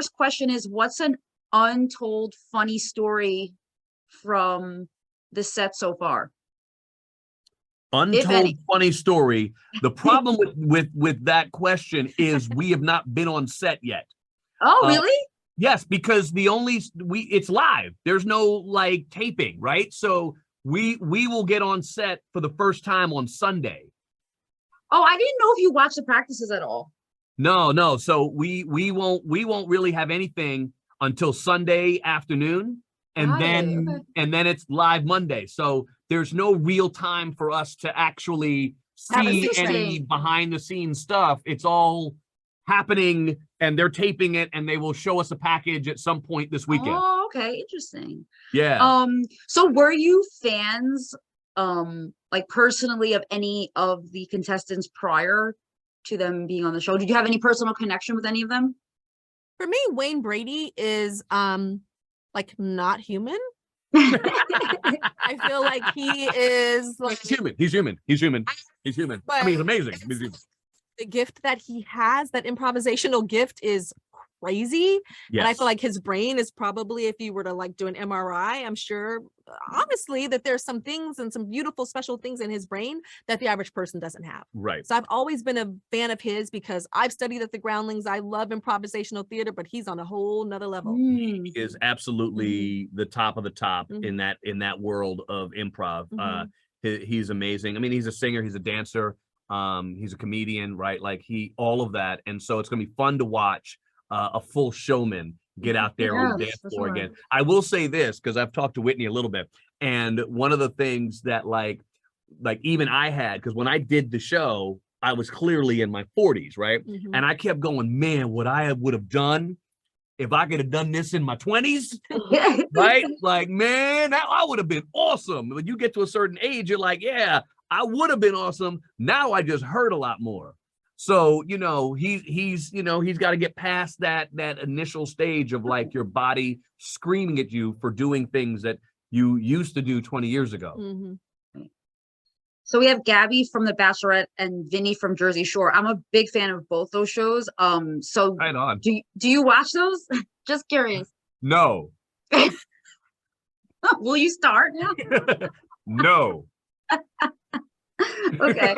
first question is, what's an untold funny story from the set so far? Untold funny story. The problem with that question is we have not been on set yet. Oh, really? Yes, because it's live. There's no like taping, right? So we will get on set for the first time on Sunday. Oh, I didn't know if you watched the practices at all. No. So we won't really have anything until Sunday afternoon, and then it's live Monday. So there's no real time for us to actually see any behind the scenes stuff. It's all happening, and they're taping it, and they will show us a package at some point this weekend. Oh, okay, interesting. Yeah. So were you fans, like personally, of any of the contestants prior to them being on the show? Did you have any personal connection with any of them? For me, Wayne Brady is like not human. I feel like he is like He's human. But, I mean, he's amazing. The gift that he has, that improvisational gift, is crazy. Yes. And I feel like his brain is probably, if you were to like do an MRI, I'm sure honestly that there's some things and some beautiful special things in his brain that the average person doesn't have. Right. So I've always been a fan of his because I've studied at the Groundlings. I love improvisational theater, but he's on a whole nother level. He is absolutely the top of the top in that world of improv. He's amazing. I mean, he's a singer, he's a dancer, he's a comedian, right? Like all of that. And so it's gonna be fun to watch a full showman get out there on the dance floor again. I will say this, because I've talked to Whitney a little bit, and one of the things that like even I had, because when I did the show, I was clearly in my 40s, right? And I kept going, man, what I would have done if I could have done this in my 20s, right? Like, man, I would have been awesome. When you get to a certain age, you're like, yeah, I would have been awesome. Now I just hurt a lot more. So, you know, he's got to get past that initial stage of like your body screaming at you for doing things that you used to do 20 years ago. So we have Gabby from The Bachelorette and Vinny from Jersey Shore. I'm a big fan of both those shows. So right on. Do you watch those? Just curious. No. Will you start now? No. Okay.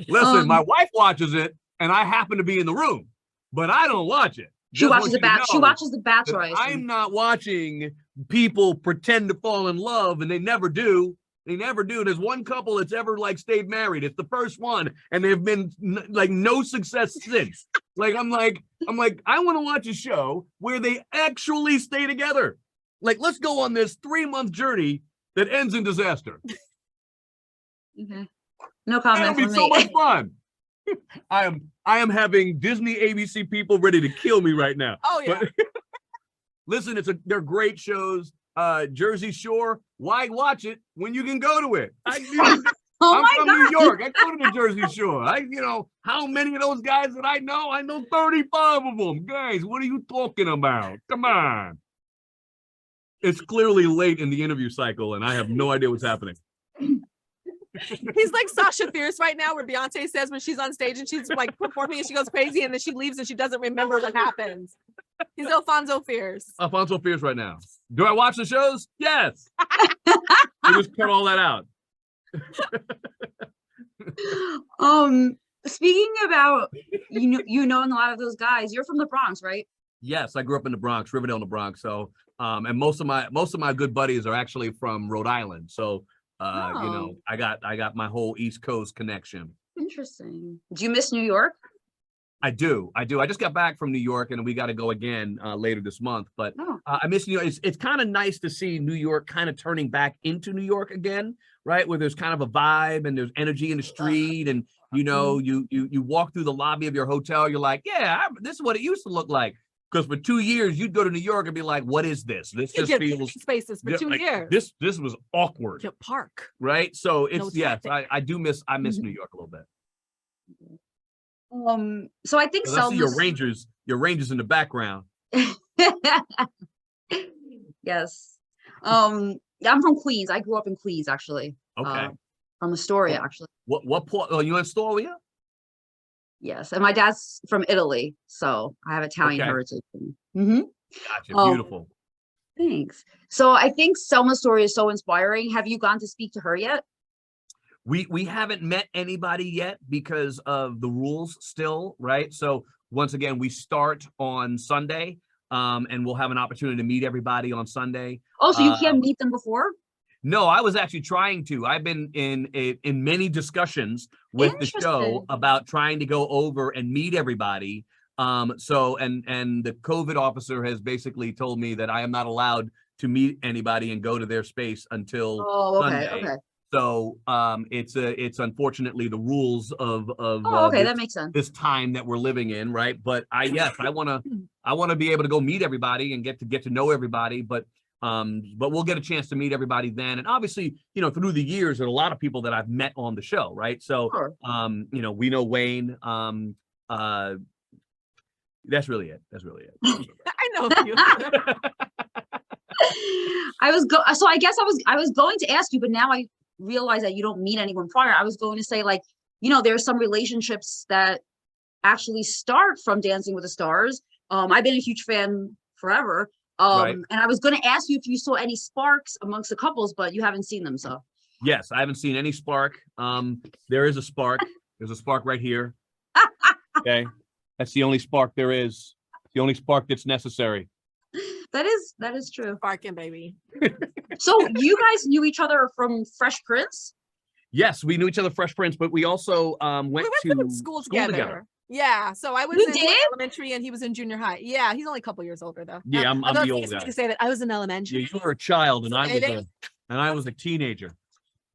Listen, my wife watches it, and I happen to be in the room, but I don't watch it. She watches The Bachelor. I'm not watching people pretend to fall in love, and they never do. They never do. There's one couple that's ever like stayed married. It's the first one, and they've been like no success since. I'm like, I want to watch a show where they actually stay together. Like, let's go on this 3-month journey that ends in disaster. Okay. No comment. That'll be so much fun. I am having Disney ABC people ready to kill me right now. Oh yeah. But, listen, they're great shows. Jersey Shore, why watch it when you can go to it? I'm from New York. I go to the Jersey Shore. How many of those guys that I know? I know 35 of them. Guys, what are you talking about? Come on. It's clearly late in the interview cycle, and I have no idea what's happening. He's like Sasha Fierce right now, where Beyonce says when she's on stage and she's like performing and she goes crazy and then she leaves and she doesn't remember what happens. He's Alfonso Fierce. Alfonso Fierce right now. Do I watch the shows? Yes. I just cut all that out. Speaking about knowing a lot of those guys, you're from the Bronx, right? Yes, I grew up in the Bronx, Riverdale in the Bronx. So and most of my good buddies are actually from Rhode Island. So I got my whole East Coast connection. Interesting. Do you miss New York? I do. I just got back from New York, and we got to go again later this month. But I miss New York. It's kind of nice to see New York kind of turning back into New York again, right? Where there's kind of a vibe and there's energy in the street, and you walk through the lobby of your hotel. You're like, yeah, this is what it used to look like. Because for 2 years, you'd go to New York and be like, what is this? This just feels spaces for 2 years. This was awkward. Your park. Right. So it's I miss New York a little bit. So I think I see your Rangers in the background. Yes. I'm from Queens. I grew up in Queens, actually. Okay. From Astoria, actually. What part? Oh, you in Astoria? Yes, and my dad's from Italy, so I have Italian Okay. heritage. Mm-hmm. Gotcha. Oh, Beautiful. thanks. So I think Selma's story is so inspiring. Have you gone to speak to her yet? We haven't met anybody yet because of the rules still, right? So once again, we start on Sunday, and we'll have an opportunity to meet everybody on Sunday. Oh, so you can't meet them before? No, I was actually trying to. I've been in many discussions with the show Interesting. about trying to go over and meet everybody. So and the COVID officer has basically told me that I am not allowed to meet anybody and go to their space until Oh, okay, Sunday. okay. So it's unfortunately the rules of Oh, okay, that makes sense. this time that we're living in, right? But yes, I wanna be able to go meet everybody and get to know everybody, but we'll get a chance to meet everybody then. And obviously, you know, through the years, there are a lot of people that I've met on the show, right? So Sure. you know, we know Wayne. That's really it. That's really it. I know you. So I guess I was going to ask you, but now I realize that you don't meet anyone prior. I was going to say, like, you know, there's some relationships that actually start from Dancing with the Stars. I've been a huge fan forever. Right. And I was going to ask you if you saw any sparks amongst the couples, but you haven't seen them, so. Yes, I haven't seen any spark. There is a spark. There's a spark right here. Okay. That's the only spark there is. The only spark that's necessary. That is true. Barking, baby. So you guys knew each other from Fresh Prince? Yes, we knew each other Fresh Prince, but we also went to school together. Yeah, so I was You in did? elementary and he was in junior high. Yeah, he's only a couple years older though. Yeah, I'm Although the it's old easy guy. to say that I was in elementary. Yeah, you were a child and So I was a teenager.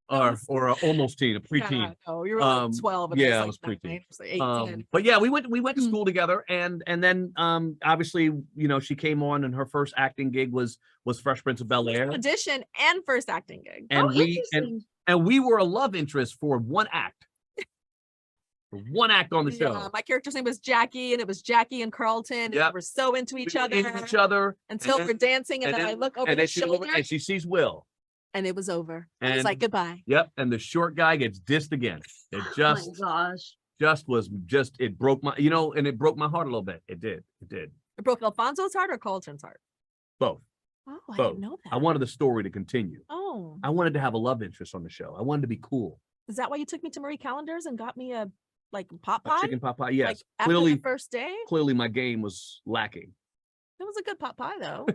Or almost teen, a preteen. No, you were like 12. And Yeah, I I was was preteen. like 18. But yeah, we went to school together, and then obviously, you know, she came on, and her first acting gig was Fresh Prince of Bel-Air, Audition and first acting gig. and Interesting. we were a love interest for one act. For one act on the show. Yeah, my character's name was Jackie, and it was Jackie and Carlton. And Yep. we were so into each We were other. into each other Until and we're dancing, and then I look over his shoulder, and she sees Will. and it was over. And And it's like goodbye. Yep, and the short guy gets dissed again. It Oh just my gosh. it broke my, you know, and it broke my heart a little bit. It did. It broke Alfonso's heart or Carlton's heart? Both. Oh, I Both. didn't know that. I wanted the story to continue. Oh, I wanted to have a love interest on the show. I wanted to be cool. is that why you took me to Marie Callender's and got me a pot A pie? chicken pot pie. Yes. Like after the Clearly, first day? clearly my game was lacking. It was a good pot pie though.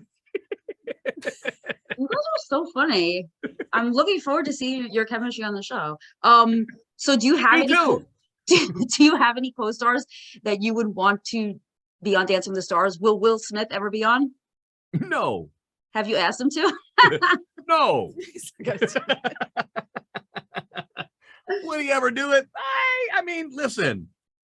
You guys are so funny. I'm looking forward to seeing your chemistry on the show. So do you have Me any too. do you have any co-stars that you would want to be on Dancing with the Stars? Will Will Smith ever be on? No. Have you asked him to? No. He's not gonna Would he ever do it? I mean, listen,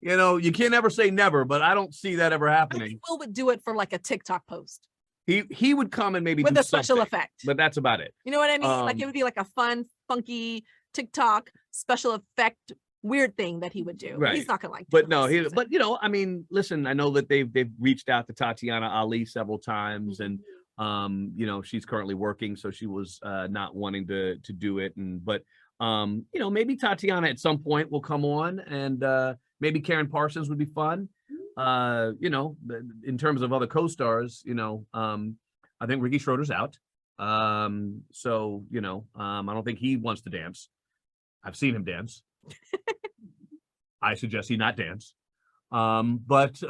you know, you can't ever say never, but I don't see that ever I happening. think Will would do it for like a TikTok post He would come and maybe with do a special something, effect. but that's about it. You know what I mean? Like it Um, would be like a fun, funky TikTok special effect weird thing that he would do. Right. He's not gonna like. But do no, this he, season. but you know, I mean, listen, I know that they've reached out to Tatiana Ali several times, and you know, she's currently working, so she was not wanting to do it, but you know, maybe Tatiana at some point will come on, and maybe Karen Parsons would be fun. You know, in terms of other co-stars, you know, I think Ricky Schroeder's out. So, you know, I don't think he wants to dance. I've seen him dance. I suggest he not dance. But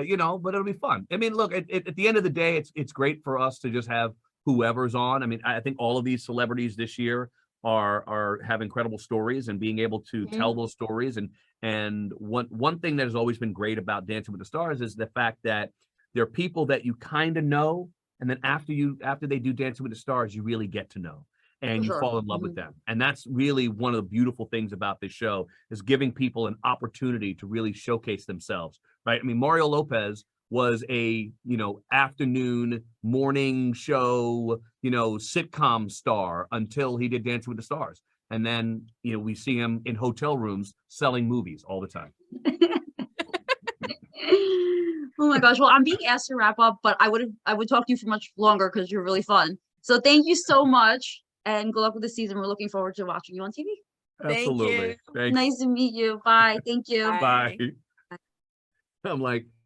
you know, but it'll be fun. I mean, look, at the end of the day, it's great for us to just have whoever's on. I mean, I think all of these celebrities this year are have incredible stories, and being able to tell those stories. And one thing that has always been great about Dancing with the Stars is the fact that there are people that you kind of know, and then after they do Dancing with the Stars, you really get to know, and you fall in love with them. And that's really one of the beautiful things about this show, is giving people an opportunity to really showcase themselves, right? I mean, Mario Lopez was a, you know, afternoon, morning show, you know, sitcom star until he did Dancing with the Stars. And then, you know, we see him in hotel rooms selling movies all the time. Oh my gosh. Well, I'm being asked to wrap up, but I would talk to you for much longer because you're really fun. So thank you so much, and good luck with the season. We're looking forward to watching you on TV. Thank Absolutely. you. Thanks. Nice to meet you. Bye. Thank you. Bye. Bye. Bye. I'm like,